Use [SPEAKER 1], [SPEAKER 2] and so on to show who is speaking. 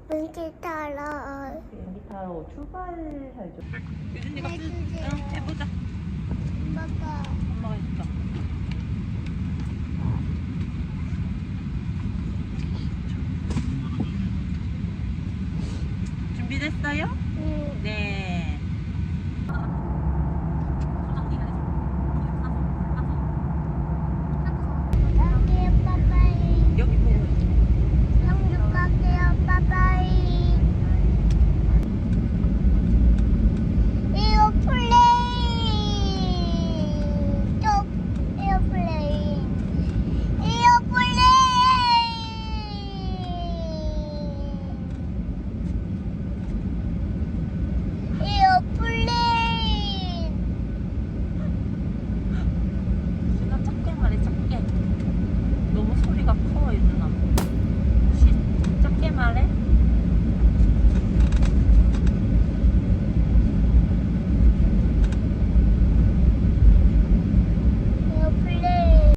[SPEAKER 1] 비행기 타러.
[SPEAKER 2] 비행기 타러 출발해야죠. 유준이가
[SPEAKER 1] 해주세요.
[SPEAKER 2] 해보자.
[SPEAKER 1] 엄마가.
[SPEAKER 2] 엄마가 해줄까? 준비됐어요?
[SPEAKER 1] 응.
[SPEAKER 2] 네.